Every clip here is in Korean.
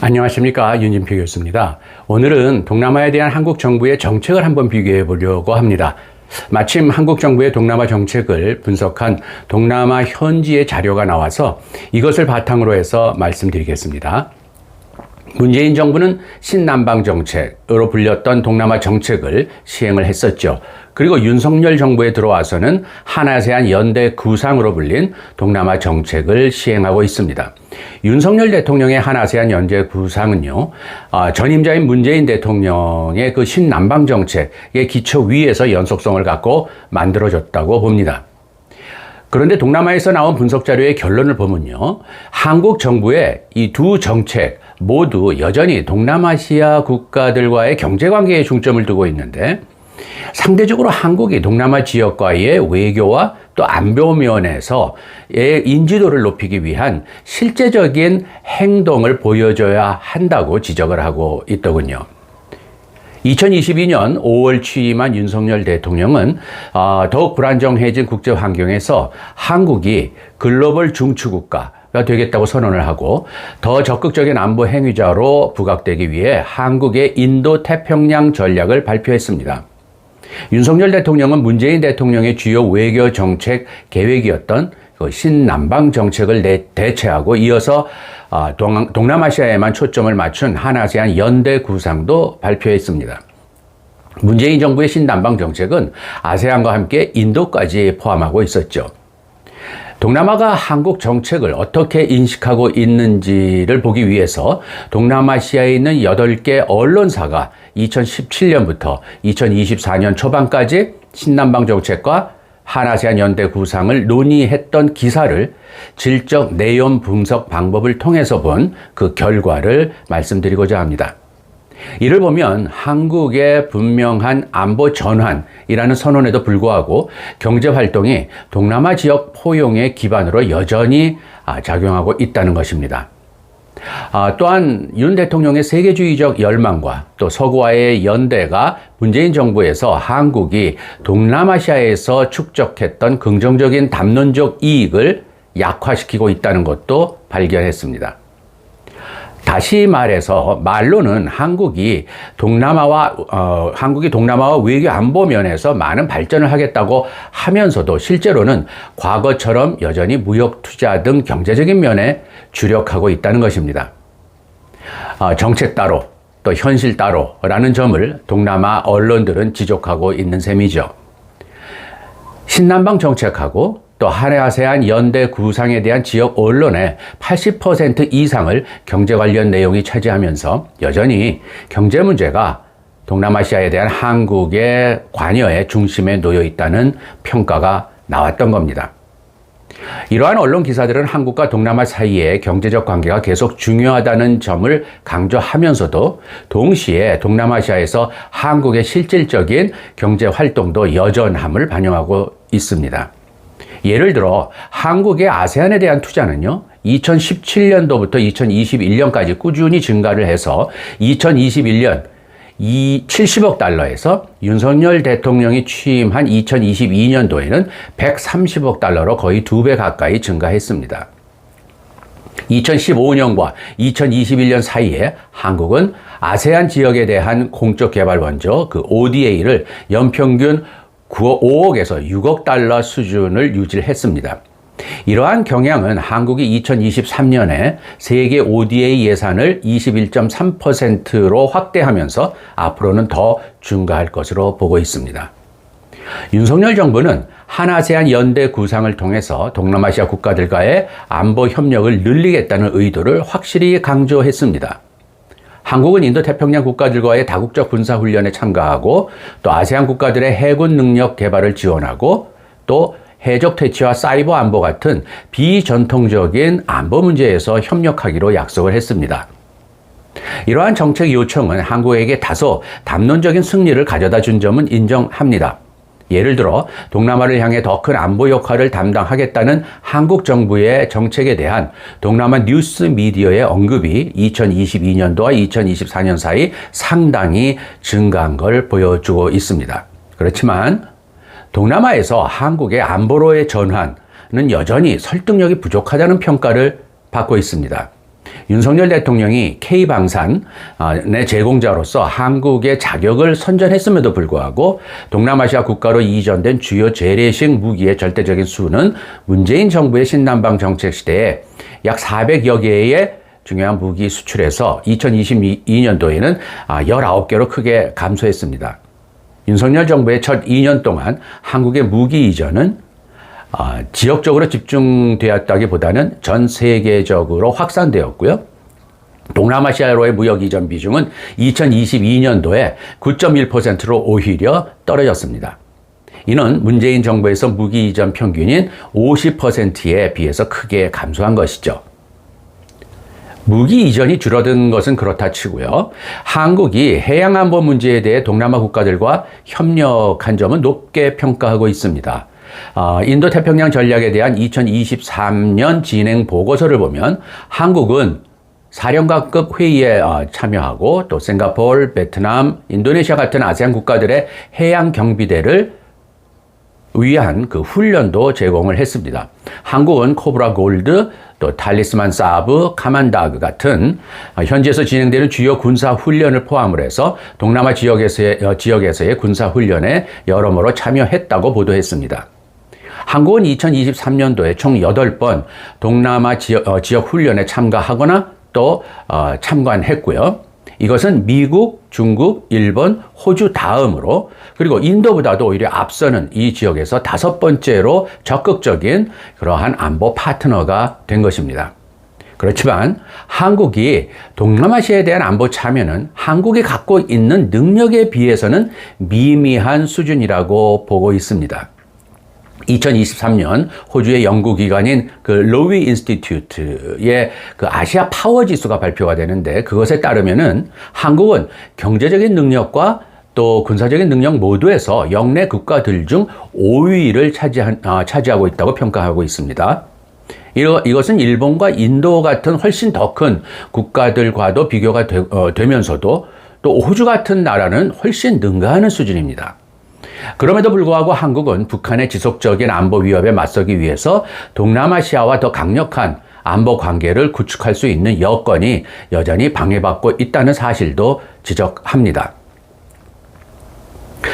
안녕하십니까, 윤진표 교수입니다. 오늘은 동남아에 대한 한국 정부의 정책을 한번 비교해 보려고 합니다. 마침 한국 정부의 동남아 정책을 분석한 동남아 현지의 자료가 나와서 이것을 바탕으로 해서 말씀드리겠습니다. 문재인 정부는 신남방 정책으로 불렸던 동남아 정책을 시행을 했었죠. 그리고 윤석열 정부에 들어와서는 한아세안 연대 구상으로 불린 동남아 정책을 시행하고 있습니다. 윤석열 대통령의 한아세안 연대 구상은요, 전임자인 문재인 대통령의 그 신남방 정책의 기초 위에서 연속성을 갖고 만들어졌다고 봅니다. 그런데 동남아에서 나온 분석 자료의 결론을 보면요, 한국 정부의 이 두 정책 모두 여전히 동남아시아 국가들과의 경제관계에 중점을 두고 있는데, 상대적으로 한국이 동남아 지역과의 외교와 또 안보 면에서의 인지도를 높이기 위한 실제적인 행동을 보여줘야 한다고 지적을 하고 있더군요. 2022년 5월 취임한 윤석열 대통령은 더욱 불안정해진 국제 환경에서 한국이 글로벌 중추국가가 되겠다고 선언을 하고, 더 적극적인 안보 행위자로 부각되기 위해 한국의 인도 태평양 전략을 발표했습니다. 윤석열 대통령은 문재인 대통령의 주요 외교 정책 계획이었던 그 신남방 정책을 대체하고, 이어서 동남아시아에만 초점을 맞춘 한아세안 연대 구상도 발표했습니다. 문재인 정부의 신남방 정책은 아세안과 함께 인도까지 포함하고 있었죠. 동남아가 한국 정책을 어떻게 인식하고 있는지를 보기 위해서 동남아시아에 있는 8개 언론사가 2017년부터 2024년 초반까지 신남방 정책과 한아세안 연대 구상을 논의했던 기사를 질적 내용 분석 방법을 통해서 본 그 결과를 말씀드리고자 합니다. 이를 보면 한국의 분명한 안보 전환이라는 선언에도 불구하고 경제 활동이 동남아 지역 포용의 기반으로 여전히 작용하고 있다는 것입니다. 또한 윤 대통령의 세계주의적 열망과 또 서구와의 연대가 문재인 정부에서 한국이 동남아시아에서 축적했던 긍정적인 담론적 이익을 약화시키고 있다는 것도 발견했습니다. 다시 말해서 말로는 한국이 동남아와 외교 안보 면에서 많은 발전을 하겠다고 하면서도 실제로는 과거처럼 여전히 무역 투자 등 경제적인 면에 주력하고 있다는 것입니다. 정책 따로 또 현실 따로라는 점을 동남아 언론들은 지적하고 있는 셈이죠. 신남방 정책하고 또 한아세안 연대 구상에 대한 지역 언론의 80% 이상을 경제 관련 내용이 차지하면서 여전히 경제 문제가 동남아시아에 대한 한국의 관여의 중심에 놓여 있다는 평가가 나왔던 겁니다. 이러한 언론 기사들은 한국과 동남아 사이의 경제적 관계가 계속 중요하다는 점을 강조하면서도 동시에 동남아시아에서 한국의 실질적인 경제 활동도 여전함을 반영하고 있습니다. 예를 들어 한국의 아세안에 대한 투자는요, 2017년도부터 2021년까지 꾸준히 증가를 해서 2021년 70억 달러에서 윤석열 대통령이 취임한 2022년도에는 130억 달러로 거의 2배 가까이 증가했습니다. 2015년과 2021년 사이에 한국은 아세안 지역에 대한 공적 개발 원조 그 ODA를 연평균 5억에서 6억 달러 수준을 유지했습니다. 이러한 경향은 한국이 2023년에 세계 ODA 예산을 21.3%로 확대하면서 앞으로는 더 증가할 것으로 보고 있습니다. 윤석열 정부는 한아세안 연대 구상을 통해서 동남아시아 국가들과의 안보 협력을 늘리겠다는 의도를 확실히 강조했습니다. 한국은 인도 태평양 국가들과의 다국적 군사훈련에 참가하고 또 아세안 국가들의 해군 능력 개발을 지원하고 또 해적 퇴치와 사이버 안보 같은 비전통적인 안보 문제에서 협력하기로 약속을 했습니다. 이러한 정책 요청은 한국에게 다소 담론적인 승리를 가져다 준 점은 인정합니다. 예를 들어 동남아를 향해 더 큰 안보 역할을 담당하겠다는 한국 정부의 정책에 대한 동남아 뉴스 미디어의 언급이 2022년도와 2024년 사이 상당히 증가한 걸 보여주고 있습니다. 그렇지만 동남아에서 한국의 안보로의 전환은 여전히 설득력이 부족하다는 평가를 받고 있습니다. 윤석열 대통령이 K방산의 제공자로서 한국의 자격을 선전했음에도 불구하고 동남아시아 국가로 이전된 주요 재래식 무기의 절대적인 수는 문재인 정부의 신남방 정책 시대에 약 400여 개의 중요한 무기 수출에서 2022년도에는 19개로 크게 감소했습니다. 윤석열 정부의 첫 2년 동안 한국의 무기 이전은 지역적으로 집중되었다기보다는 전 세계적으로 확산되었고요. 동남아시아로의 무역 이전 비중은 2022년도에 9.1%로 오히려 떨어졌습니다. 이는 문재인 정부에서 무기 이전 평균인 50%에 비해서 크게 감소한 것이죠. 무기 이전이 줄어든 것은 그렇다 치고요. 한국이 해양안보 문제에 대해 동남아 국가들과 협력한 점은 높게 평가하고 있습니다. 인도태평양 전략에 대한 2023년 진행 보고서를 보면 한국은 사령관급 회의에 참여하고 또 싱가포르, 베트남, 인도네시아 같은 아세안 국가들의 해양 경비대를 위한 그 훈련도 제공을 했습니다. 한국은 코브라 골드, 또 탈리스만 사브, 카만다그 같은 현지에서 진행되는 주요 군사 훈련을 포함을 해서 동남아 지역에서의 군사 훈련에 여러모로 참여했다고 보도했습니다. 한국은 2023년도에 총 8번 동남아 지역 훈련에 참가하거나 또 참관했고요. 이것은 미국, 중국, 일본, 호주 다음으로 그리고 인도보다도 오히려 앞서는 이 지역에서 5번째로 적극적인 그러한 안보 파트너가 된 것입니다. 그렇지만 한국이 동남아시아에 대한 안보 참여는 한국이 갖고 있는 능력에 비해서는 미미한 수준이라고 보고 있습니다. 2023년 호주의 연구기관인 그 로위 인스티튜트의 그 아시아 파워 지수가 발표가 되는데 그것에 따르면은 한국은 경제적인 능력과 또 군사적인 능력 모두에서 역내 국가들 중 5위를 차지하고 있다고 평가하고 있습니다. 이것은 일본과 인도 같은 훨씬 더 큰 국가들과도 비교가 되면서도 또 호주 같은 나라는 훨씬 능가하는 수준입니다. 그럼에도 불구하고 한국은 북한의 지속적인 안보 위협에 맞서기 위해서 동남아시아와 더 강력한 안보 관계를 구축할 수 있는 여건이 여전히 방해받고 있다는 사실도 지적합니다.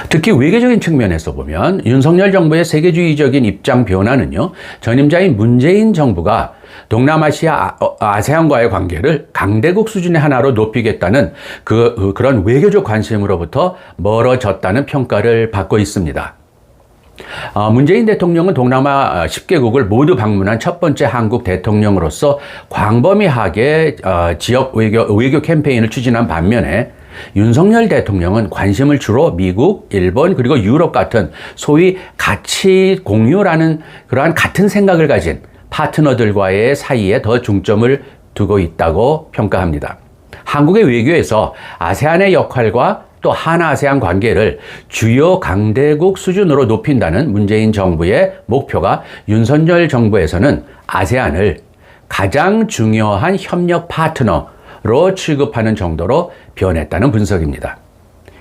특히 외교적인 측면에서 보면 윤석열 정부의 세계주의적인 입장 변화는요, 전임자인 문재인 정부가 동남아시아 아세안과의 관계를 강대국 수준의 하나로 높이겠다는 그런 외교적 관심으로부터 멀어졌다는 평가를 받고 있습니다. 문재인 대통령은 동남아 10개국을 모두 방문한 첫 번째 한국 대통령으로서 광범위하게 지역 외교 캠페인을 추진한 반면에 윤석열 대통령은 관심을 주로 미국, 일본, 그리고 유럽 같은 소위 가치 공유라는 그러한 같은 생각을 가진 파트너들과의 사이에 더 중점을 두고 있다고 평가합니다. 한국의 외교에서 아세안의 역할과 또 한아세안 관계를 주요 강대국 수준으로 높인다는 문재인 정부의 목표가 윤석열 정부에서는 아세안을 가장 중요한 협력 파트너로 취급하는 정도로 변했다는 분석입니다.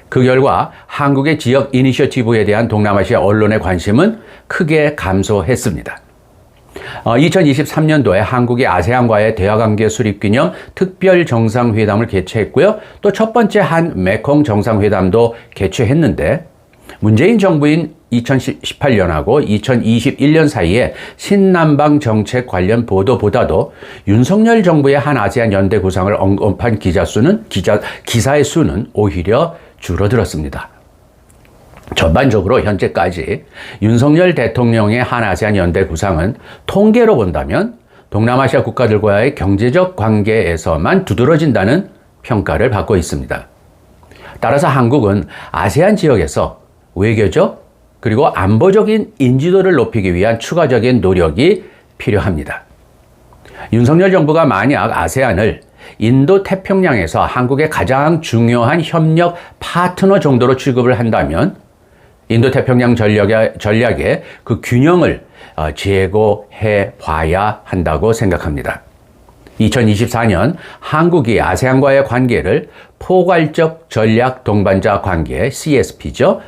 그 결과 한국의 지역 이니셔티브에 대한 동남아시아 언론의 관심은 크게 감소했습니다. 2023년도에 한국이 아세안과의 대화관계 수립 기념 특별 정상회담을 개최했고요. 또 첫 번째 한 메콩 정상회담도 개최했는데 문재인 정부인 2018년하고 2021년 사이에 신남방 정책 관련 보도보다도 윤석열 정부의 한 아세안 연대 구상을 언급한 기사의 수는 오히려 줄어들었습니다. 전반적으로 현재까지 윤석열 대통령의 한아세안 연대 구상은 통계로 본다면 동남아시아 국가들과의 경제적 관계에서만 두드러진다는 평가를 받고 있습니다. 따라서 한국은 아세안 지역에서 외교적 그리고 안보적인 인지도를 높이기 위한 추가적인 노력이 필요합니다. 윤석열 정부가 만약 아세안을 인도 태평양에서 한국의 가장 중요한 협력 파트너 정도로 취급을 한다면 인도태평양 전략의 그 균형을 제고해 봐야 한다고 생각합니다. 2024년 한국이 아세안과의 관계를 포괄적 전략 동반자 관계, CSP죠.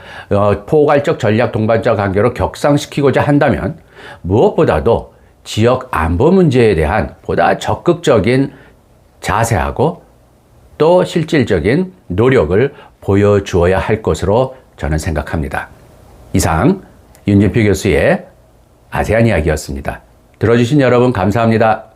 포괄적 전략 동반자 관계로 격상시키고자 한다면 무엇보다도 지역 안보 문제에 대한 보다 적극적인 자세하고 또 실질적인 노력을 보여주어야 할 것으로 저는 생각합니다. 이상 윤진표 교수의 아세안 이야기였습니다. 들어주신 여러분 감사합니다.